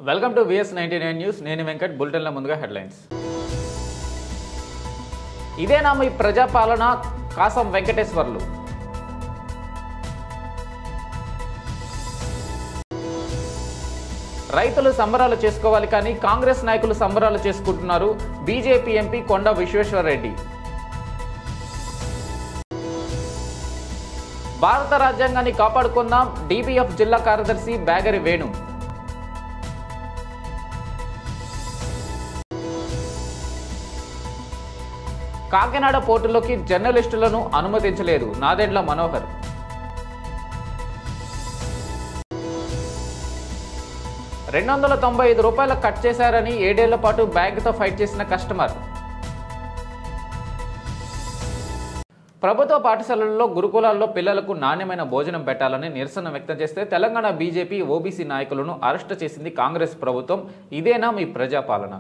Welcome to VS99 news. నేను వెంకట్. బులెటిన్ల ముందుగా headlines. ఇదేనా మీ ప్రజాపాలన? కాసం వెంకటేశ్వర్లు. రైతులు సంబరాలు చేసుకోవాలి కానీ కాంగ్రెస్ నాయకులు సంబరాలు చేసుకుంటున్నారు. బీజేపీ ఎంపీ కొండ విశ్వేశ్వరరెడ్డి. భారత రాజ్యాంగాన్ని కాపాడుకుందాం. DBF జిల్లా కార్యదర్శి బ్యాగరి వేణు. కాకినాడ పోర్టులోకి జర్నలిస్టులను అనుమతించలేదు. నాదెండ్ల మనోహర్. ₹295 కట్ చేశారని 7 ఏళ్ల పాటు బ్యాంకుతో ఫైట్ చేసిన కస్టమర్. ప్రభుత్వ పాఠశాలల్లో గురుకులాల్లో పిల్లలకు నాణ్యమైన భోజనం పెట్టాలని నిరసన వ్యక్తం చేస్తే తెలంగాణ బీజేపీ ఓబీసీ నాయకులను అరెస్టు చేసింది కాంగ్రెస్ ప్రభుత్వం. ఇదేనా మీ ప్రజాపాలన?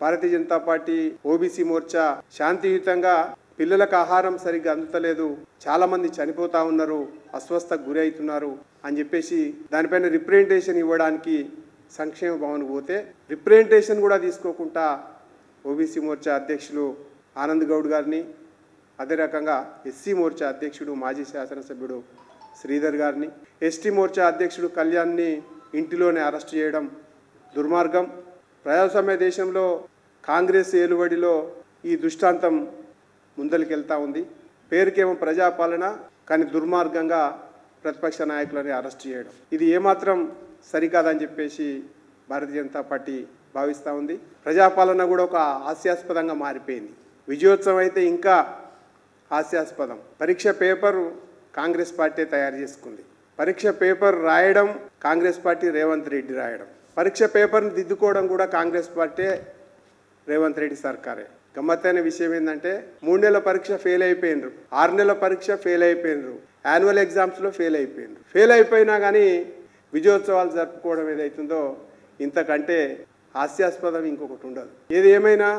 భారతీయ జనతా పార్టీ ఓబీసీ మోర్చా శాంతియుతంగా పిల్లలకు ఆహారం సరిగ్గా అందుతలేదు, చాలా మంది చనిపోతా ఉన్నారు, అస్వస్థకు గురి అవుతున్నారు అని చెప్పేసి దానిపైన రిప్రజెంటేషన్ ఇవ్వడానికి సంక్షేమ భవన్కు పోతే రిప్రజెంటేషన్ కూడా తీసుకోకుండా ఓబీసీ మోర్చా అధ్యక్షులు ఆనంద్ గౌడ్ గారిని, అదే రకంగా ఎస్సీ మోర్చా అధ్యక్షుడు మాజీ శాసనసభ్యుడు శ్రీధర్ గారిని, ఎస్టీ మోర్చా అధ్యక్షుడు కళ్యాణ్ని ఇంటిలోనే అరెస్ట్ చేయడం దుర్మార్గం. ప్రజాస్వామ్య దేశంలో కాంగ్రెస్ ఏలుబడిలో ఈ దృష్టాంతం ముందలికెళ్తా ఉంది. పేరుకేమో ప్రజాపాలన, కానీ దుర్మార్గంగా ప్రతిపక్ష నాయకులని అరెస్ట్ చేయడం ఇది ఏమాత్రం సరికాదని చెప్పేసి భారతీయ జనతా పార్టీ భావిస్తూ ఉంది. ప్రజాపాలన కూడా ఒక హాస్యాస్పదంగా మారిపోయింది. విజయోత్సవం అయితే ఇంకా హాస్యాస్పదం. పరీక్ష పేపర్ కాంగ్రెస్ పార్టీ తయారు చేసుకుంది. పరీక్ష పేపర్ రాయడం కాంగ్రెస్ పార్టీ రేవంత్ రెడ్డి రాయడం. పరీక్ష పేపర్ని దిద్దుకోవడం కూడా కాంగ్రెస్ పార్టీ రేవంత్ రెడ్డి సర్కారే. గమ్మత్తైన విషయం ఏంటంటే 3 నెలల పరీక్ష ఫెయిల్ అయిపోయినరు, 6 నెలల పరీక్ష ఫెయిల్ అయిపోయినరు, యాన్యువల్ ఎగ్జామ్స్లో ఫెయిల్ అయిపోయినరు. ఫెయిల్ అయిపోయినా కానీ విజయోత్సవాలు జరుపుకోవడం ఏదైతుందో ఇంతకంటే హాస్యాస్పదం ఇంకొకటి ఉండదు. ఏది ఏమైనా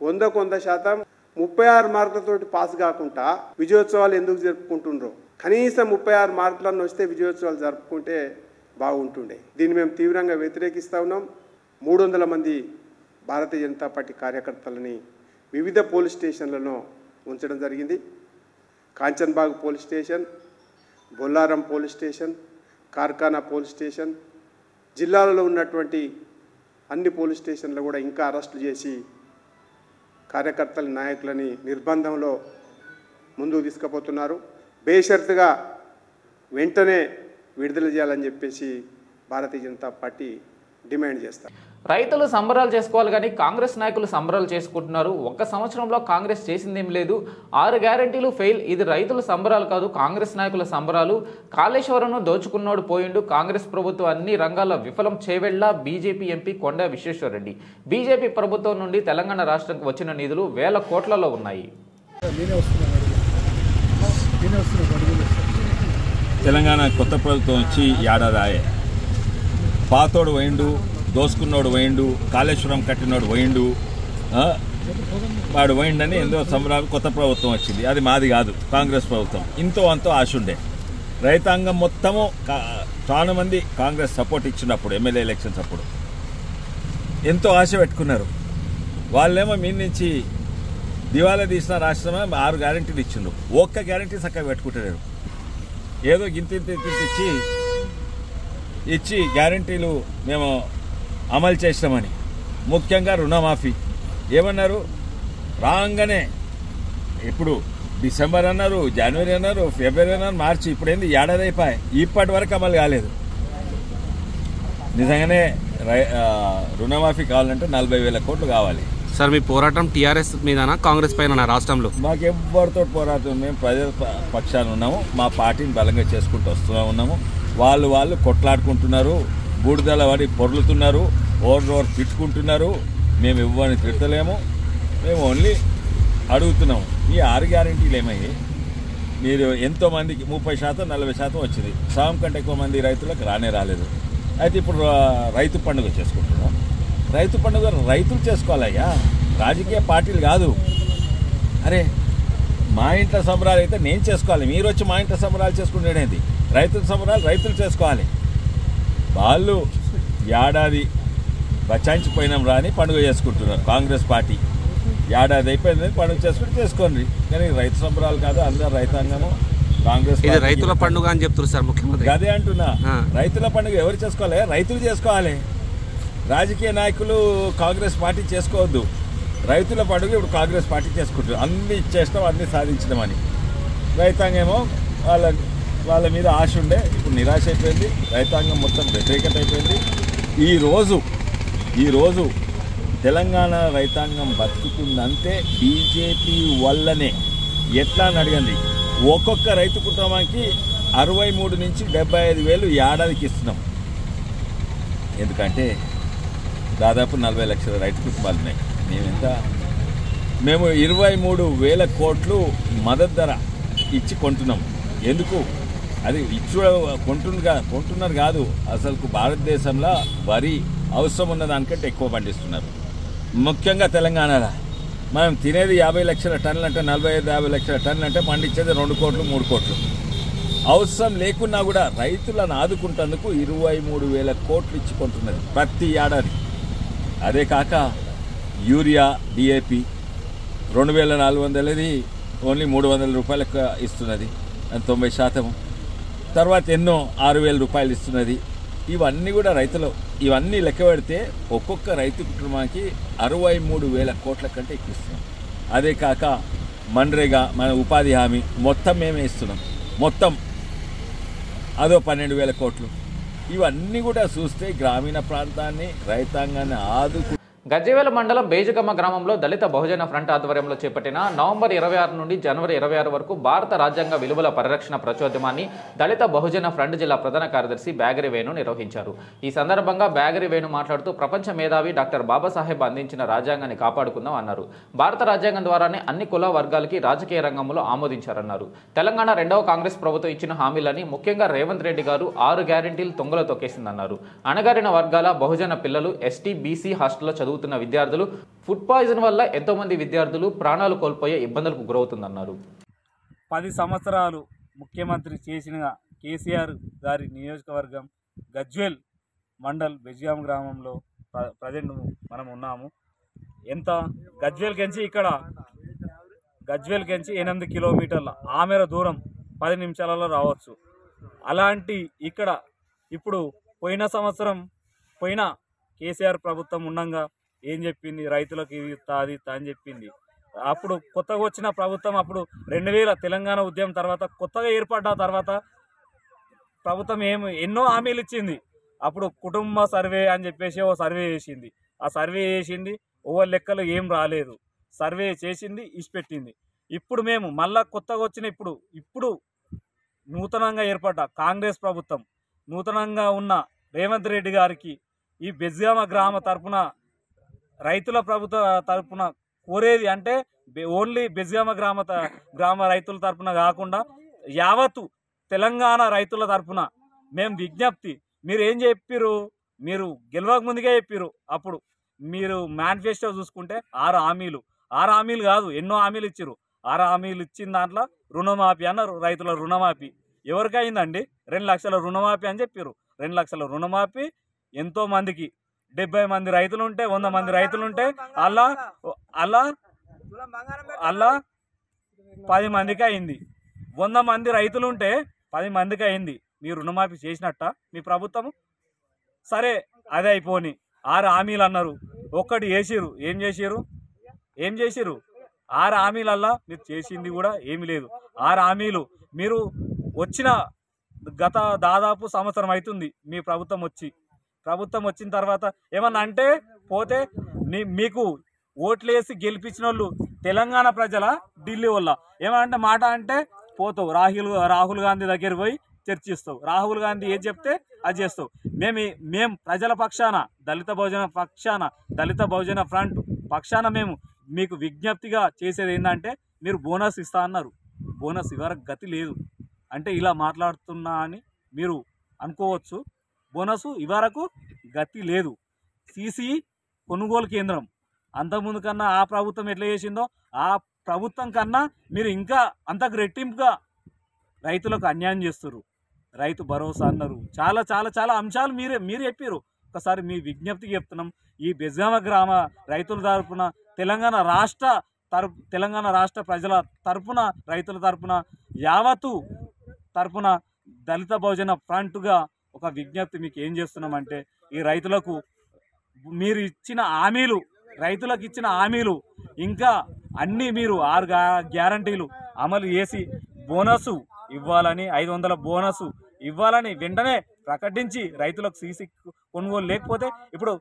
100% 36 మార్కులతోటి పాస్ కాకుండా విజయోత్సవాలు ఎందుకు జరుపుకుంటుండ్రో, కనీసం 36 మార్కులను వస్తే విజయోత్సవాలు జరుపుకుంటే బాగుంటుండే. దీన్ని మేము తీవ్రంగా వ్యతిరేకిస్తూ ఉన్నాం. 300 మంది భారతీయ జనతా పార్టీ కార్యకర్తలని వివిధ పోలీస్ స్టేషన్లలో ఉంచడం జరిగింది. Kanchanbagh police station, Bollaram police station, Karkhana police station, జిల్లాలలో ఉన్నటువంటి అన్ని పోలీస్ స్టేషన్లు కూడా ఇంకా అరెస్టు చేసి కార్యకర్తల నాయకులని నిర్బంధంలో ముందుకు తీసుకుపోతున్నారు. బేషరతుగా వెంటనే విడుదల చేయాలని చెప్పేసి భారతీయ జనతా పార్టీ డిమాండ్ చేస్తారు. రైతులు సంబరాలు చేసుకోవాలి కానీ కాంగ్రెస్ నాయకులు సంబరాలు చేసుకుంటున్నారు. 1 సంవత్సరంలో కాంగ్రెస్ చేసిందేం లేదు. 6 గ్యారెంటీలు ఫెయిల్. ఇది రైతుల సంబరాలు కాదు, కాంగ్రెస్ నాయకుల సంబరాలు. కాళేశ్వరంను దోచుకున్నోడు పోయిండు. కాంగ్రెస్ ప్రభుత్వం అన్ని రంగాల్లో విఫలం చేవెళ్లా. బీజేపీ ఎంపీ కొండ విశ్వేశ్వరరెడ్డి. బీజేపీ ప్రభుత్వం నుండి తెలంగాణ రాష్ట్రానికి వచ్చిన నిధులు వేల కోట్లలో ఉన్నాయి. తెలంగాణ కొత్త ప్రభుత్వం వచ్చి ఏడాది. పాతోడు పోయిండు, దోసుకున్నోడు పోయిండు, కాళేశ్వరం కట్టినోడు పోయిండు, వాడు పోయిండని ఎంతో సంబరాలు. కొత్త ప్రభుత్వం వచ్చింది, అది మాది కాదు, కాంగ్రెస్ ప్రభుత్వం. ఇంతో అంతో ఆశ ఉండే. రైతాంగం మొత్తము చాలా మంది కాంగ్రెస్ సపోర్ట్ ఇచ్చినప్పుడు ఎమ్మెల్యే ఎలక్షన్స్ అప్పుడు ఎంతో ఆశ పెట్టుకున్నారు. వాళ్ళేమో మీ నుంచి దివాలా తీసిన రాష్ట్రమే 6 గ్యారెంటీలు ఇచ్చిండ్రు. 1 గ్యారెంటీ చక్కగా పెట్టుకుంటారు. ఏదో గింత ఇచ్చి గ్యారెంటీలు మేము అమలు చేసినామని. ముఖ్యంగా రుణమాఫీ ఏమన్నారు? రాగానే ఇప్పుడు డిసెంబర్ అన్నారు, జనవరి అన్నారు, ఫిబ్రవరి అన్నారు, మార్చి, ఇప్పుడు ఏంది ఏడాది అయిపోయి ఇప్పటి వరకు అమలు కాలేదు. నిజంగానే రుణమాఫీ కావాలంటే 40,000 కోట్లు కావాలి. సార్, మీ పోరాటం టీఆర్ఎస్ మీదనా కాంగ్రెస్ పైన రాష్ట్రంలో? మాకెవ్వరితో పోరాటం, మేము ప్రజల పక్షాన ఉన్నాము. మా పార్టీని బలంగా చేసుకుంటూ వస్తూ ఉన్నాము. వాళ్ళు కొట్లాడుకుంటున్నారు, బూడిదల వాడి పొర్లుతున్నారు, ఓవర్ తిట్టుకుంటున్నారు. మేము ఇవ్వని తిడతలేము, మేము ఓన్లీ అడుగుతున్నాము. ఈ 6 గ్యారెంటీలు ఏమయ్యాయి? మీరు ఎంతోమందికి 30%, 40% వచ్చింది. సగం కంటే ఎక్కువ మంది రైతులకు రాలేదు. అయితే ఇప్పుడు రైతు పండుగ చేసుకుంటున్నాం. రైతు పండుగ రైతులు చేసుకోవాలయ్యా, రాజకీయ పార్టీలు కాదు. అరే, మా ఇంట్లో సంబరాలు అయితే నేను చేసుకోవాలి, మీరు వచ్చి మా ఇంట్లో సంబరాలు చేసుకుంటేనేది? రైతుల సంబరాలు రైతులు చేసుకోవాలి. వాళ్ళు ఏడాది బచాయించిపోయినాం రాని పండుగ చేసుకుంటున్నారు కాంగ్రెస్ పార్టీ. ఏడాది అయిపోయింది పండుగ చేసుకోండి, కానీ రైతు సంబరాలు కాదు. అందరు రైతాంగము కాంగ్రెస్ ఇది రైతుల పండుగ అని చెప్తున్నారు సార్ ముఖ్యమంత్రి. అదే అంటున్నా, రైతుల పండుగ ఎవరు చేసుకోవాలి? రైతులు చేసుకోవాలి. రాజకీయ నాయకులు కాంగ్రెస్ పార్టీ చేసుకోవద్దు. రైతుల పండుగ ఇప్పుడు కాంగ్రెస్ పార్టీ చేసుకుంటారు. అన్ని ఇచ్చేస్తాం, అన్ని సాధించడమని. రైతాంగమేమో వాళ్ళ మీద ఆశ ఉండే ఇప్పుడు నిరాశ అయిపోయింది. రైతాంగం మొత్తం వ్యతిరేకత అయిపోయింది. ఈరోజు తెలంగాణ రైతాంగం బతుకుతుందంటే బీజేపీ వల్లనే. ఎట్లా అని అడగండి, ఒక్కొక్క రైతు కుటుంబానికి 63 నుంచి 75,000 ఏడాదికి ఇస్తున్నాం. ఎందుకంటే దాదాపు 40 లక్షల రైతు కుటుంబాలు ఉన్నాయి. మేము 23,000 కోట్లు మద్దతు ధర ఇచ్చి కొంటున్నాం. ఎందుకు? అది కొంటున్నారు కాదు, అసలు భారతదేశంలో వరి అవసరం ఉన్న దానికంటే ఎక్కువ పండిస్తున్నారు. ముఖ్యంగా తెలంగాణలో మనం తినేది 50 లక్షల టన్నులు అంటే 45-50 లక్షల టన్నులు అంటే పండించేది 2 కోట్లు 3 కోట్లు. అవసరం లేకున్నా కూడా రైతులను ఆదుకుంటేందుకు 23,000 కోట్లు ఇచ్చి కొంటున్నది ప్రతి ఏడాది. అదే కాక యూరియా, డిఏపి 2,400ది ఓన్లీ 300 రూపాయలకు ఇస్తున్నది, 90%. తర్వాత ఎన్నో 6,000 రూపాయలు ఇస్తున్నది. ఇవన్నీ కూడా రైతులు ఇవన్నీ లెక్క పెడితే ఒక్కొక్క రైతు కుటుంబానికి 63,000 కోట్ల కంటే ఎక్కువ ఇస్తున్నాం. అదే కాక మన్రేగా, మన ఉపాధి హామీ మొత్తం మేమే ఇస్తున్నాం. మొత్తం అదో 12,000 కోట్లు. ఇవన్నీ కూడా చూస్తే గ్రామీణ ప్రాంతాన్ని, రైతాంగాన్ని ఆదుకు. గజ్జేవేల మండలం బేజకమ్మ గ్రామంలో దళిత బహుజన ఫ్రంట్ ఆధ్వర్యంలో చేపట్టిన నవంబర్ 26 నుండి జనవరి 26 వరకు భారత రాజ్యాంగ విలువల పరిరక్షణ ప్రచోద్యమాన్ని దళిత బహుజన ఫ్రంట్ జిల్లా ప్రధాన కార్యదర్శి బ్యాగరి వేణు నిర్వహించారు. ఈ సందర్భంగా బ్యాగరి వేణు మాట్లాడుతూ ప్రపంచ మేధావి డాక్టర్ బాబాసాహెబ్ అందించిన రాజ్యాంగాన్ని కాపాడుకుందాం అన్నారు. భారత రాజ్యాంగం ద్వారానే అన్ని కుల వర్గాలకి రాజకీయ రంగంలో ఆమోదించారన్నారు. తెలంగాణ 2వ కాంగ్రెస్ ప్రభుత్వం ఇచ్చిన హామీలని ముఖ్యంగా రేవంత్ రెడ్డి గారు 6 గ్యారెంటీలు తుంగలో తొక్కేసిందన్నారు. అణగారిన వర్గాల బహుజన పిల్లలు, ఎస్టీ, బీసీ హాస్టల్లో చదువుతున్న విద్యార్థులు ఫుడ్ పాయిజన్ వల్ల ఎంతో మంది విద్యార్థులు ప్రాణాలు కోల్పోయే ఇబ్బందులకు గురవుతుందన్నారు. 10 సంవత్సరాలు ముఖ్యమంత్రి చేసిన కేసీఆర్ గారి నియోజకవర్గం గజ్వేల్ మండల్ బెజ్గాం గ్రామంలో ప్రజెంట్ మనం ఉన్నాము. ఎంత గజ్వేల్ కెంచి 8 కిలోమీటర్ల ఆమెర దూరం 10 నిమిషాలలో రావచ్చు. అలాంటి ఇక్కడ ఇప్పుడు పోయిన సంవత్సరం కేసీఆర్ ప్రభుత్వం ఉండగా ఏం చెప్పింది? రైతులకు ఇది అది అని చెప్పింది. అప్పుడు కొత్తగా వచ్చిన ప్రభుత్వం అప్పుడు 2000 తెలంగాణ ఉద్యమం తర్వాత కొత్తగా ఏర్పడ్డ తర్వాత ప్రభుత్వం ఎన్నో హామీలు ఇచ్చింది. అప్పుడు కుటుంబ సర్వే అని చెప్పేసి ఓ సర్వే చేసింది. ఆ సర్వే చేసింది, ఓవర్ లెక్కలు ఏం రాలేదు. సర్వే చేసింది, ఇచ్చిపెట్టింది. ఇప్పుడు మేము మళ్ళా కొత్తగా వచ్చిన ఇప్పుడు నూతనంగా ఏర్పడ్డ కాంగ్రెస్ ప్రభుత్వం, నూతనంగా ఉన్న రేవంత్ రెడ్డి గారికి ఈ బెజ్గామ గ్రామ తరపున రైతుల ప్రభుత్వ తరపున కోరేది అంటే ఓన్లీ బెజ్గామ గ్రామ రైతుల తరపున కాకుండా యావత్తు తెలంగాణ రైతుల తరపున మేము విజ్ఞప్తి. మీరు ఏం చెప్పిర్రు? మీరు గెలవక ముందుకే చెప్పిర్రు. అప్పుడు మీరు మేనిఫెస్టో చూసుకుంటే 6 హామీలు కాదు, ఎన్నో హామీలు ఇచ్చిర్రు. 6 హామీలు ఇచ్చిన దాంట్లో రుణమాఫీ అన్నారు. రైతుల రుణమాఫీ ఎవరికైందండి? 2 లక్షల రుణమాఫీ అని చెప్పారు. 2 లక్షల రుణమాఫీ ఎంతో మందికి 70 మంది రైతులు ఉంటే 100 మంది రైతులు ఉంటే అలా 10 మందికి అయింది. 100 మంది రైతులు ఉంటే 10 మందికి అయింది. మీరు రుణమాఫీ చేసినట్ట మీ ప్రభుత్వము? సరే అదే అయిపోని 6 హామీలు అన్నారు, ఒక్కటి చేసిరు. ఏం చేసిరు? 6 హామీలల్లా మీరు చేసింది కూడా ఏమీ లేదు. 6 హామీలు మీరు వచ్చిన గత దాదాపు సంవత్సరం అవుతుంది మీ ప్రభుత్వం వచ్చిన తర్వాత ఏమన్నా అంటే పోతే మీకు ఓట్లేసి గెలిపించిన వాళ్ళు తెలంగాణ ప్రజల ఢిల్లీ వల్ల ఏమన్నా మాట అంటే పోతావు రాహుల్ గాంధీ దగ్గర పోయి చర్చిస్తావు. రాహుల్ గాంధీ ఏది చెప్తే అది చేస్తావు. మేము ప్రజల పక్షాన, దళిత బహుజన ఫ్రంట్ పక్షాన మేము మీకు విజ్ఞప్తిగా చేసేది ఏంటంటే మీరు బోనస్ ఇస్తా అన్నారు. బోనస్ ఇవరకు గతి లేదు అంటే ఇలా మాట్లాడుతున్నా అని మీరు అనుకోవచ్చు. బోనస్ ఇవరకు గతి లేదు. సీసీ కొనుగోలు కేంద్రం అంతకుముందు కన్నా ఆ ప్రభుత్వం ఎట్లా చేసిందో ఆ ప్రభుత్వం కన్నా మీరు ఇంకా అంతకు రెట్టింపుగా రైతులకు అన్యాయం చేస్తున్నారు. రైతు భరోసా అన్నారు. చాలా చాలా చాలా అంశాలు మీరు చెప్పారు. ఒకసారి మీ విజ్ఞప్తికి చెప్తున్నాం. ఈ బెజామ గ్రామ రైతుల తరపున తెలంగాణ రాష్ట్ర ప్రజల తరపున రైతుల తరపున యావత్తు తరపున దళిత బహుజన ఫ్రంట్గా ఒక విజ్ఞప్తి మీకు ఏం చేస్తున్నామంటే, ఈ రైతులకు మీరు ఇచ్చిన హామీలు, రైతులకు ఇచ్చిన హామీలు ఇంకా అన్నీ మీరు 6 గ్యారంటీలు అమలు చేసి బోనసు ఇవ్వాలని, 500 బోనసు ఇవ్వాలని వెంటనే ప్రకటించి రైతులకు సీసీ కొనుగోలు లేకపోతే ఇప్పుడు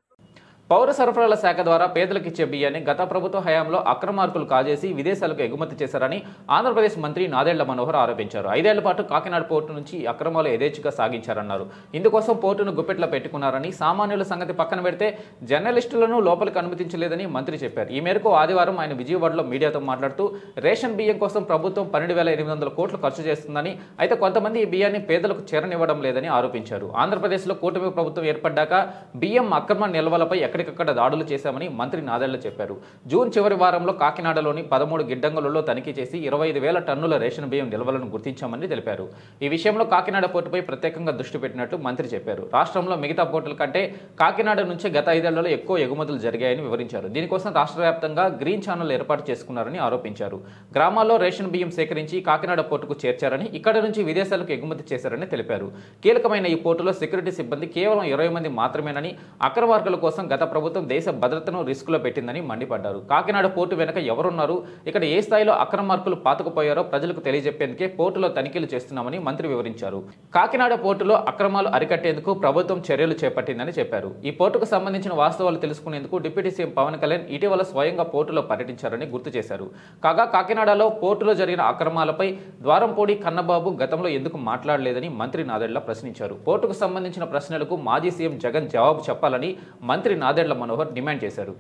పౌర సరఫరాల శాఖ ద్వారా పేదలకు ఇచ్చే బియ్యాన్ని గత ప్రభుత్వ హయాంలో అక్రమార్కులు కాజేసి విదేశాలకు ఎగుమతి చేశారని ఆంధ్రప్రదేశ్ మంత్రి నాదెళ్ల మనోహర్ ఆరోపించారు. 5 ఏళ్ల పాటు కాకినాడ పోర్టు నుంచి అక్రమాలు యథేచ్ఛగా సాగించారన్నారు. ఇందుకోసం పోర్టును గుప్పెట్లో పెట్టుకున్నారని, సామాన్యుల సంగతి పక్కన పెడితే జర్నలిస్టులను లోపలికి అనుమతించలేదని మంత్రి చెప్పారు. ఈ మేరకు ఆదివారం ఆయన విజయవాడలో మీడియాతో మాట్లాడుతూ రేషన్ బియ్యం కోసం ప్రభుత్వం 12,800 కోట్లు ఖర్చు చేస్తుందని, అయితే కొంతమంది ఈ బియ్యాన్ని పేదలకు చేరనివ్వడం లేదని ఆరోపించారు. ఆంధ్రప్రదేశ్లో కూటమి ప్రభుత్వం ఏర్పడ్డాక బియ్యం అక్రమ నిల్వలపై ఎక్కడికక్కడ దాడులు చేశామని మంత్రి నాదెళ్ల చెప్పారు. జూన్ చివరి వారంలో కాకినాడలోని 13 గిడ్డంగులలో తనిఖీ చేసి 25,000 టన్నుల రేషన్ బియ్యం నిల్వలను గుర్తించామని తెలిపారు. ఈ విషయంలో కాకినాడ పోర్టుపై ప్రత్యేకంగా దృష్టి పెట్టినట్లు మంత్రి చెప్పారు. రాష్ట్రంలో మిగతా పోర్టుల కంటే కాకినాడ నుంచే గత 5 ఏళ్లలో ఎక్కువ ఎగుమతులు జరిగాయని వివరించారు. దీనికోసం రాష్ట్ర వ్యాప్తంగా గ్రీన్ ఛానల్ ఏర్పాటు చేసుకున్నారని ఆరోపించారు. గ్రామాల్లో రేషన్ బియ్యం సేకరించి కాకినాడ పోర్టుకు చేర్చారని, ఇక్కడ నుంచి విదేశాలకు ఎగుమతి చేశారని తెలిపారు. కీలకమైన ఈ పోర్టులో సెక్యూరిటీ సిబ్బంది కేవలం 20 మంది మాత్రమేనని, అక్రమార్కుల కోసం గత ప్రభుత్వం దేశ భద్రతను రిస్కులో పెట్టిందని మండిపడ్డారు. కాకినాడ పోర్టు వెనక ఎవరున్నారు, ఇక్కడ ఏ స్థాయిలో అక్రమార్కులు పాతుకుపోయారో ప్రజలకు తెలియజెప్పేందుకే పోర్టులో తనిఖీలు చేస్తున్నామని మంత్రి వివరించారు. కాకినాడ పోర్టులో అక్రమాలు అరికట్టేందుకు ప్రభుత్వం చర్యలు చేపట్టిందని చెప్పారు. ఈ పోర్టుకు సంబంధించిన వాస్తవాలు తెలుసుకునేందుకు డిప్యూటీ సీఎం పవన్ కళ్యాణ్ ఇటీవల స్వయంగా పోర్టులో పర్యటించారని గుర్తు చేశారు. కాగా కాకినాడలో పోర్టులో జరిగిన అక్రమాలపై ద్వారంపూడి కన్నబాబు గతంలో ఎందుకు మాట్లాడలేదని మంత్రి నాదెళ్ల ప్రశ్నించారు. పోర్టుకు సంబంధించిన ప్రశ్నలకు మాజీ సీఎం జగన్ జవాబు చెప్పాలని మంత్రి నాదెళ్ల మనోహర్ డిమాండ్ చేశారు.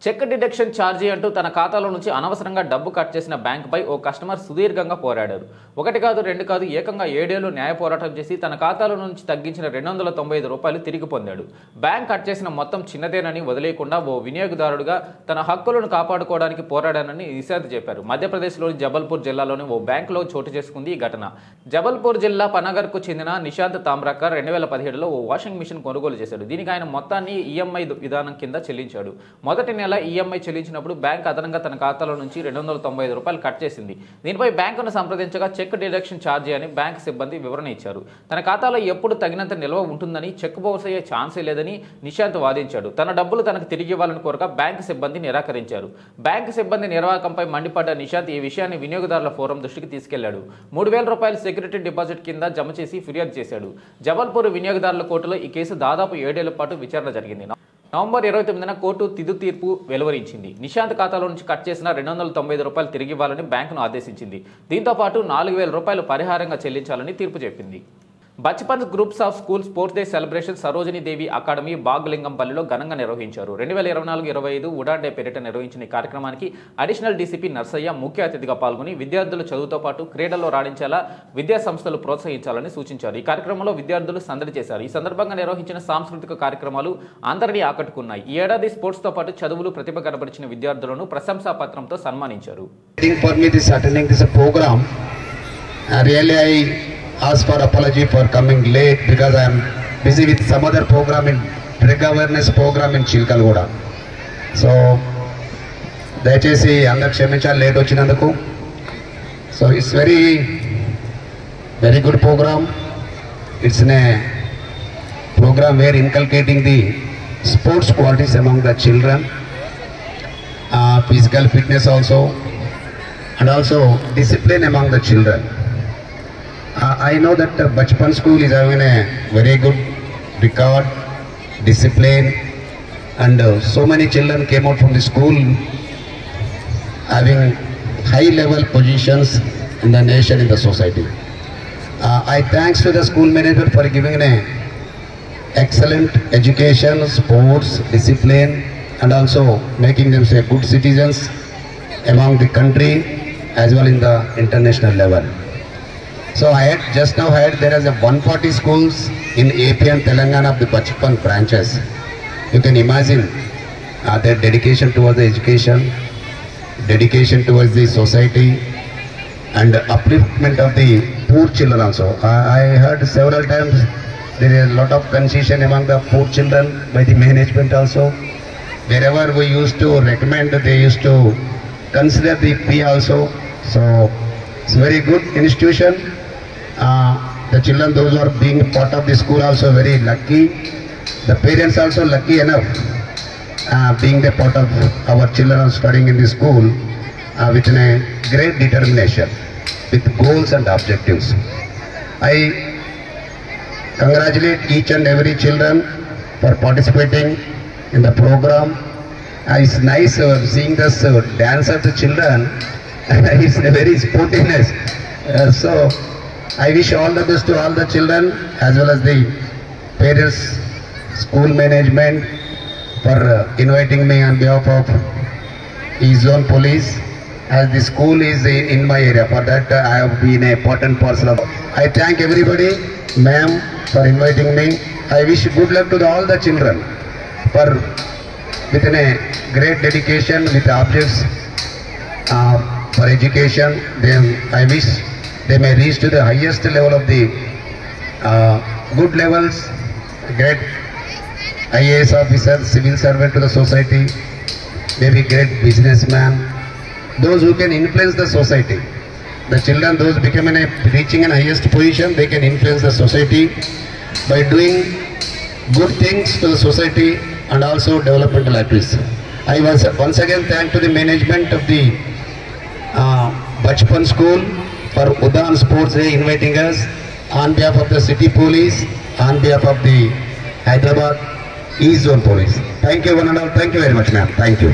చెక్ డిడక్షన్ ఛార్జీ అంటూ తన ఖాతాలో నుంచి అనవసరంగా డబ్బు కట్ చేసిన బ్యాంకుపై ఓ కస్టమర్ సుదీర్ఘంగా పోరాడారు. 1 కాదు 2 కాదు ఏకంగా 7 ఏళ్లు న్యాయ పోరాటం చేసి తన ఖాతాలో నుంచి తగ్గించిన 295 రూపాయలు తిరిగి పొందాడు. బ్యాంక్ కట్ చేసిన మొత్తం చిన్నదేనని వదిలేయకుండా ఓ వినియోగదారుడుగా తన హక్కులను కాపాడుకోవడానికి పోరాడానని నిషాద్ చెప్పారు. మధ్యప్రదేశ్లోని జబల్పూర్ జిల్లాలోని ఓ బ్యాంకులో చోటు చేసుకుంది ఈ ఘటన. జబల్పూర్ జిల్లా పనగర్కు చెందిన నిశాంత్ తామ్రాకర్ 2017లో ఓ వాషింగ్ మిషన్ కొనుగోలు చేశాడు. దీనికి ఆయన మొత్తాన్ని ఈఎంఐ విధానం కింద చెల్లించాడు. మొదటి నెల ఈఎంఐ చెల్లించినప్పుడు బ్యాంక్ అదనంగా తన ఖాతాలో నుంచి 295 రూపాయలు కట్ చేసింది. దీనిపై బ్యాంకును సంప్రదించగా చెక్ డిడక్షన్ ఛార్జీ అని బ్యాంక్ సిబ్బంది వివరణ ఇచ్చారు. తన ఖాతాలో ఎప్పుడు తగినంత నిల్వ ఉంటుందని, చెక్ బౌన్స్ అయ్యే ఛాన్సే లేదని నిశాంత్ వాదించాడు. తన డబ్బులు తనకు తిరిగి ఇవ్వాలని కోరగా బ్యాంక్ సిబ్బంది నిరాకరించారు. బ్యాంక్ సిబ్బంది నిర్వాహకంపై మండిపడ్డ నిశాంత్ ఈ విషయాన్ని వినియోగదారుల ఫోరం దృష్టికి తీసుకెళ్లాడు. 3,000 రూపాయలు సెక్యూరిటీ డిపాజిట్ కింద జమ చేసి ఫిర్యాదు చేశాడు. జబల్పూర్ వినియోగదారుల కోర్టులో ఈ కేసు దాదాపు 7 ఏళ్ల పాటు విచారణ జరిగింది. నవంబర్ 29న కోర్టు తుది తీర్పు వెలువరించింది. నిశాంత్ ఖాతాలో నుంచి కట్ చేసిన 295 రూపాయలు తిరిగి ఇవ్వాలని బ్యాంకును ఆదేశించింది. దీంతో పాటు 4,000 రూపాయలు పరిహారంగా చెల్లించాలని తీర్పు చెప్పింది. Bachpan groups of school sports day celebration Sarojini Devi academy బాగ్లింగంపల్లిలో ఘనంగా నిర్వహించారు. 2024-25 ఉడాన్ డే పేరిట నిర్వహించిన ఈ కార్యక్రమానికి అడిషనల్ డీసీపీ నర్సయ్య ముఖ్య అతిథిగా పాల్గొని విద్యార్థులు చదువుతో పాటు క్రీడల్లో రాణించేలా విద్యా సంస్థలు ప్రోత్సహించాలని సూచించారు. ఈ కార్యక్రమంలో విద్యార్థులు సందడి చేశారు. ఈ సందర్భంగా నిర్వహించిన సాంస్కృతిక కార్యక్రమాలు అందరినీ ఆకట్టుకున్నాయి. ఈ ఏడాది స్పోర్ట్స్ తో పాటు చదువులు ప్రతిభ కనబరిచిన విద్యార్థులను ప్రశంసా పత్రంతో సన్మానించారు. Ask for apology for coming late because I am busy with some other program in drug awareness program in Chilkalgoda. So, దయచేసి అందరు క్షమించాలి లేట్ వచ్చినందుకు. So it's very good program. It's a program where inculcating the sports qualities among the children, physical fitness also, and also discipline among the children. I know that Bachpan school is having a very good record, discipline, and so many children came out from the school having high level positions in the nation, in the society. I thanks to the school management for giving an excellent education, sports, discipline, and also making them say good citizens among the country as well in the international level. So I had just now heard there is a 140 schools in AP and Telangana of the Bachpan branches. You can imagine their dedication towards the education, dedication towards the society, and upliftment of the poor children also. I heard several times there is a lot of concession among the poor children by the management also. Wherever we used to recommend, they used to consider the fee also. So it's a very good institution. The children, those who are being part of the school, also very lucky. The parents also lucky enough, being the part of our children are studying in the school with a great determination, with goals and objectives. I congratulate each and every children for participating in the program. It's nice seeing this dance of the children. It's a very sportiness. So I wish all the best to all the children as well as the parents, school management for inviting me on behalf of East Zone Police. As the school is in my area, for that I have been a important parcel of. I thank everybody, ma'am, for inviting me. I wish good luck to all the children for within a great dedication with objects for education. Then I wish they may reach to the highest level of the good levels, great IAS officer, civil servant to the society, maybe great businessman, those who can influence the society. The children, those reaching an highest position, they can influence the society by doing good things to the society and also developmental activities. I once again thank to the management of the Bachpan School for Udan Sports Day inviting us on behalf of the City Police, on behalf of the Hyderabad East Zone Police. Thank you one and all. Thank you very much, ma'am. Thank you.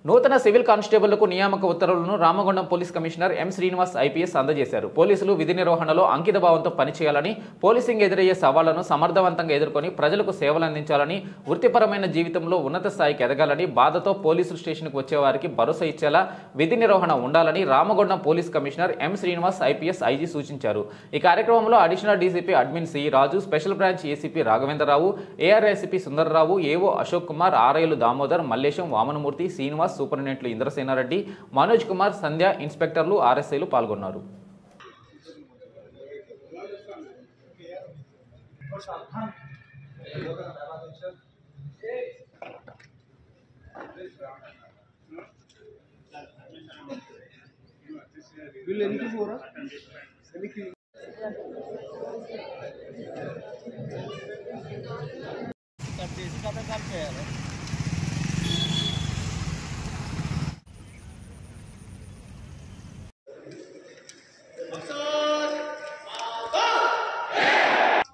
నూతన civil కానిస్టేబుళ్లకు నియామక ఉత్తర్వులను Ramagundam police commissioner M Srinivas IPS అందజేశారు. పోలీసులు విధి నిర్వహణలో అంకిత భావంతో పనిచేయాలని, policing ఎదురయ్యే సవాళ్లను సమర్థవంతంగా ఎదుర్కొని ప్రజలకు సేవలు అందించాలని, వృత్తిపరమైన జీవితంలో ఉన్నత స్థాయికి ఎదగాలని, బాధతో పోలీసు స్టేషన్కు వచ్చేవారికి భరోసా ఇచ్చేలా విధి నిర్వహణ ఉండాలని Ramagundam police commissioner M Srinivas IPS IG సూచించారు. ఈ కార్యక్రమంలో additional DCP admin C Raju, special branch ACP Raghavendra Rao, ARICP Sundar Rao, AO Ashok Kumar, ఆర్ఐలు దామోదర్, మల్లేశం, వామనమూర్తి, శ్రీనివాస్, సూపరింటెండెంట్లు ఇంద్రసేనారెడ్డి, మనోజ్ కుమార్, సంధ్య, ఇన్స్పెక్టర్లు, ఆర్ఎస్ఐలు పాల్గొన్నారు.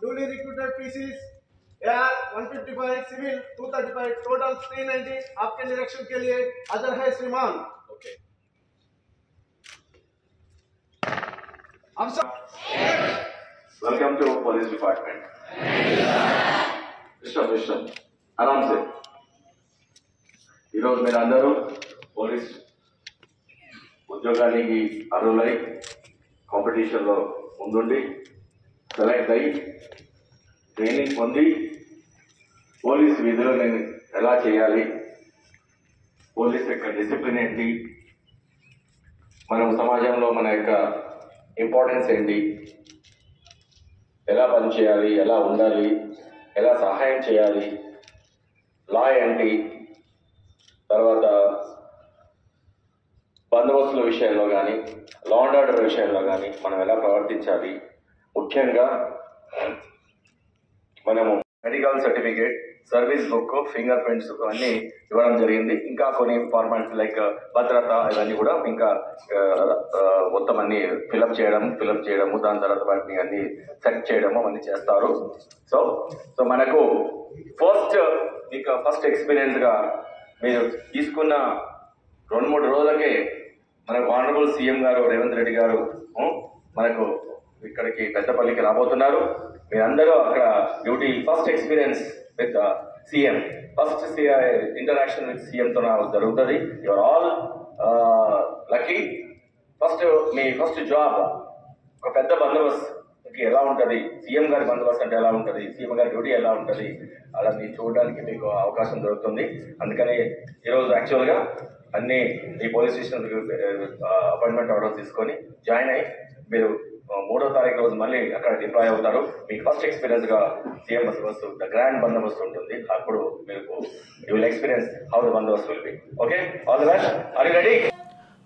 Newly recruited PCs AR 155 civil 235 total 390 आपके निरीक्षण के लिए हाजिर है श्रीमान. Okay welcome to police department. विश्व आराम से ఈరోజు మీరు అందరూ పోలీస్ ఉద్యోగానికి అర్హులై కాంపిటీషన్లో ముందుండి సెలెక్ట్ అయ్యి ట్రైనింగ్ పొంది పోలీస్ విధులు నేను ఎలా చేయాలి, పోలీస్ యొక్క డిసిప్లిన్ ఏంటి, మనం సమాజంలో మన యొక్క ఇంపార్టెన్స్ ఏంటి, ఎలా పనిచేయాలి, ఎలా ఉండాలి, ఎలా సహాయం చేయాలి, లా ఏంటి, తర్వాత బందోబస్తుల విషయంలో కానీ లా అండ్ ఆర్డర్ విషయంలో కానీ మనం ఎలా ప్రవర్తించాలి, ముఖ్యంగా మనము medical certificate, service book, finger prints అన్నీ ఇవ్వడం జరిగింది. ఇంకా కొన్ని ఫార్మాలిటీస్ లైక్ భద్రత ఇవన్నీ కూడా ఇంకా మొత్తం అన్ని ఫిలప్ చేయడము, దాని తర్వాత వాటిని అన్ని సెట్ చేయడము అన్నీ చేస్తారు. సో మనకు ఫస్ట్ ఎక్స్పీరియన్స్గా మీరు తీసుకున్న 2-3 రోజులకే మనకు ఆనరబుల్ సీఎం గారు రేవంత్ రెడ్డి గారు మనకు ఇక్కడికి పెద్దపల్లికి రాబోతున్నారు. మీరందరూ అక్కడ duty first experience with CM, first interaction with సీఎంతో జరుగుతుంది. Your all lucky. మీ ఫస్ట్ జాబ్ ఒక పెద్ద బందోబస్తుకి ఎలా ఉంటుంది, సీఎం గారి బందోబస్తు అంటే ఎలా ఉంటుంది, సీఎం గారి డ్యూటీ ఎలా ఉంటుంది, అలా మీరు చూడడానికి మీకు అవకాశం దొరుకుతుంది. అందుకని ఈరోజు యాక్చువల్గా అన్ని ఈ పోలీస్ స్టేషన్ అపాయింట్మెంట్ ఆర్డర్ తీసుకొని జాయిన్ అయ్యి మీరు 3వ తారీఖు రోజు మళ్ళీ అక్కడ డిప్లాయ్ అవుతారు. మీకు ఫస్ట్ ఎక్స్పీరియన్స్ గా సీఎం బస్ ద గ్రాండ్ బందోబస్తు ఉంటుంది. అప్పుడు మీకు you will experience how the bandobast will be. Okay, all the best. Are you ready?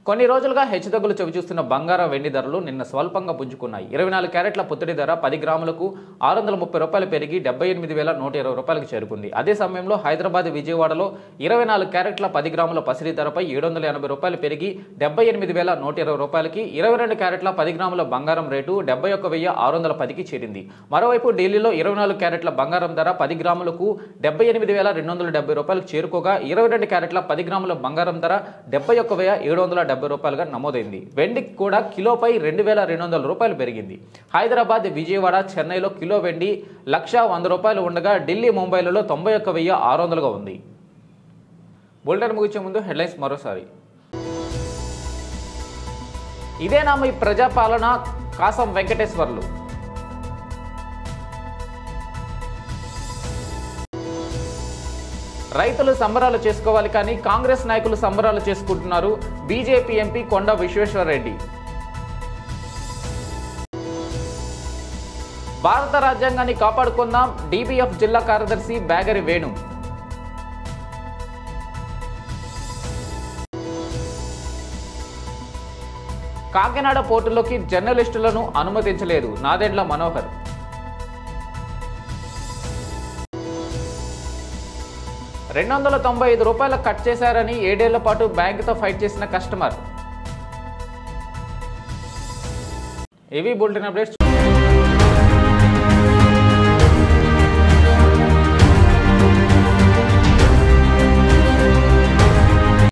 కొన్ని రోజులుగా హెచ్చుతగ్గులు చవిచూస్తున్న బంగారం వెండి ధరలు నిన్న స్వల్పంగా పుంజుకున్నాయి. 24 క్యారెట్ల పుత్తడి ధర 10 గ్రాములకు 630 రూపాయలు పెరిగి 78,120 రూపాయలకు చేరుకుంది. అదే సమయంలో హైదరాబాద్, విజయవాడలో 24 క్యారెట్ల 10 గ్రాముల పసిడి ధరపై 780 రూపాయలు పెరిగి 78,120 రూపాయలకి, 22 క్యారెట్ల 10 గ్రాముల బంగారం రేటు 71,610కి చేరింది. మరోవైపు ఢిల్లీలో 24 క్యారెట్ల బంగారం ధర 10 గ్రాములకు 78,270 రూపాయలకు చేరుకోగా, 22 క్యారెట్ల 10 గ్రాముల బంగారం ధర 71,770 రూపాయలుగా నమోదైంది. వెండికి కూడా కిలోపై 2,200 రూపాయలు పెరిగింది. హైదరాబాద్, విజయవాడ, చెన్నైలో కిలో వెండి 1,100 రూపాయలు ఉండగా, ఢిల్లీ, ముంబైలలో 91,600గా ఉంది. బులెటిన్ ముగించే ముందు హెడ్లైన్స్ మరోసారి. ఇదేనా మీ ప్రజాపాలన? కాసం వెంకటేశ్వర్లు. రైతులు సంబరాలు చేసుకోవాలి కానీ కాంగ్రెస్ నాయకులు సంబరాలు చేసుకుంటున్నారు. బీజేపీ ఎంపీ కొండ విశ్వేశ్వరరెడ్డి. భారత రాజ్యాంగాన్ని కాపాడుకుందాం. డీబీఎఫ్ జిల్లా కార్యదర్శి బ్యాగరి వేణు. కాకినాడ పోర్టులోకి జర్నలిస్టులను అనుమతించలేదు. నాదెండ్ల మనోహర్. ₹295 కట్ చేశారని 7 ఏళ్ల పాటు బ్యాంకుతో ఫైట్ చేసిన కస్టమర్. ఇవి బులెటిన్ అప్డేట్స్.